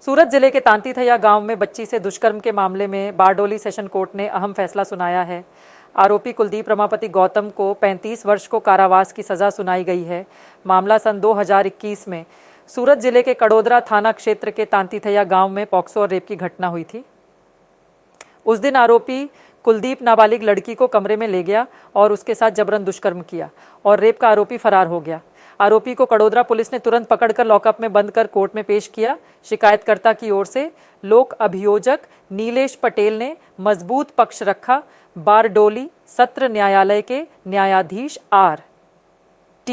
सूरत जिले के तांतीथैया गांव में बच्ची से दुष्कर्म के मामले में बारडोली सेशन कोर्ट ने अहम फैसला सुनाया है। आरोपी कुलदीप रमापति गौतम को 35 वर्ष को कारावास की सजा सुनाई गई है। मामला सन 2021 में सूरत जिले के कड़ोदरा थाना क्षेत्र के तांतीथैया गांव में पॉक्सो और रेप की घटना हुई थी। उस दिन आरोपी कुलदीप नाबालिग लड़की को कमरे में ले गया और उसके साथ जबरन दुष्कर्म किया और रेप का आरोपी फरार हो गया। आरोपी को कड़ोदरा पुलिस ने तुरंत पकड़कर लॉकअप में बंद कर कोर्ट में पेश किया। शिकायतकर्ता की ओर से लोक अभियोजक नीलेश पटेल ने मजबूत पक्ष रखा। बारडोली सत्र न्यायालय के न्यायाधीश R.T.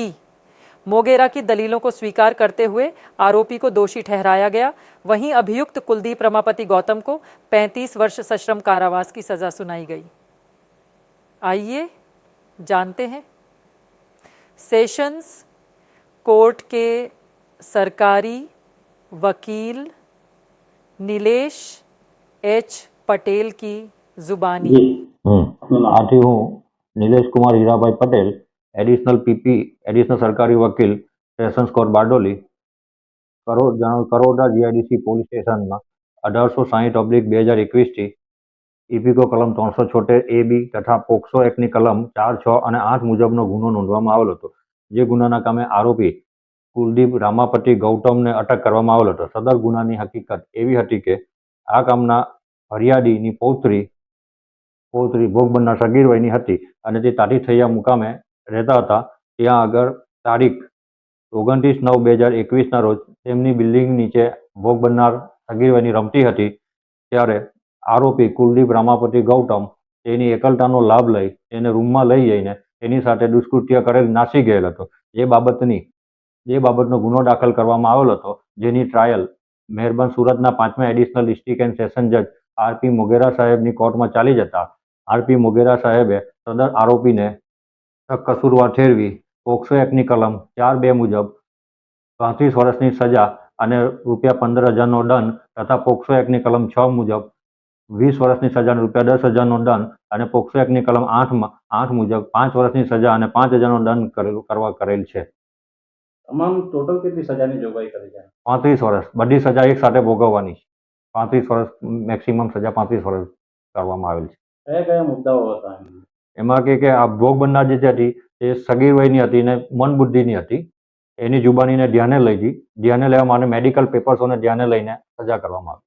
मोगेरा की दलीलों को स्वीकार करते हुए आरोपी को दोषी ठहराया गया। वहीं अभियुक्त कुलदीप रमापति गौतम को 35 वर्ष सश्रम कारावास की सजा सुनाई गई। आइए जानते हैं सेशंस कोर्ट के सरकारी वकील नीलेश H. पटेल की जुबानी। आથી હું Nilesh Kumar Hirabhai Patel, additional PP additional સરકારી વકીલ sessions court Bardoli, Karoda GIDC police સ્ટેશનમાં 1860/2021 થી ઇપીકો કલમ 376A(B) તથા પોક્સો એક્ટની કલમ 4, 6 અને 8 મુજબનો ગુનો નોંધવામાં આવેલો હતો, જે ગુનાના કામે આરોપી કુલદીપ રામાપતિ ગૌતમને અટક કરવામાં આવેલો હતો। સદર ગુનાની હકીકત એવી હતી કે આ કામના ફરિયાદીની પૌત્રી ભોગ બનનાર સગીર વયની હતી અને તે તાંતીથૈયા મુકામે રહેતા હતા। ત્યાં આગળ તારીખ 29/9/2021 ના રોજ તેમની બિલ્ડિંગ નીચે ભોગ બનનાર સગીર વયની રમતી હતી ત્યારે આરોપી કુલદીપ રામાપતિ ગૌતમ તેની એકલતાનો લાભ લઈ તેને રૂમમાં લઈ જઈને તેની સાથે દુષ્કૃત્ય કરેલ નાસી ગયેલ હતો। એ બાબતનો ગુનો દાખલ કરવામાં આવેલો હતો, જેની ટ્રાયલ મહેરબાન સુરતના 5મા એડિશનલ ડિસ્ટ્રિક્ટ એન્ડ સેશન જજ R.P. મોગેરા સાહેબની કોર્ટમાં ચાલી જતા R.P. મોગેરા સાહેબે સદર આરોપીને કસૂરવાર ઠેરવી પોક્સો એક્ટની કલમ 4(2) મુજબ 35 વર્ષની સજા અને ₹15,000નો દંડ તથા પોક્સો એક્ટની કલમ 6 મુજબ 20 વર્ષની સજા અને ₹10,000નો દંડ અને પોક્સો એક્ટની કલમ 8 મુજબ 5 વર્ષની સજા અને ₹5,000નો દંડ કરેલ છે। તમામ ટોટલ કેટલી સજાની જોગવાઈ કરી છે? 35 વર્ષ, બધી સજા એક સાથે ભોગવવાની છે। 35 વર્ષ મેક્સિમમ સજા 35 વર્ષ કરવામાં આવેલ છે। કયા કયા મુદ્દાઓ હતા? એમાં કે આ ભોગ બનનાર જે હતી એ સગીર વયની હતી ને મન બુદ્ધિની હતી। એની જુબાનીને ધ્યાને લેવા માટે મેડિકલ પેપર્સોને ધ્યાને લઈને સજા કરવામાં આવી।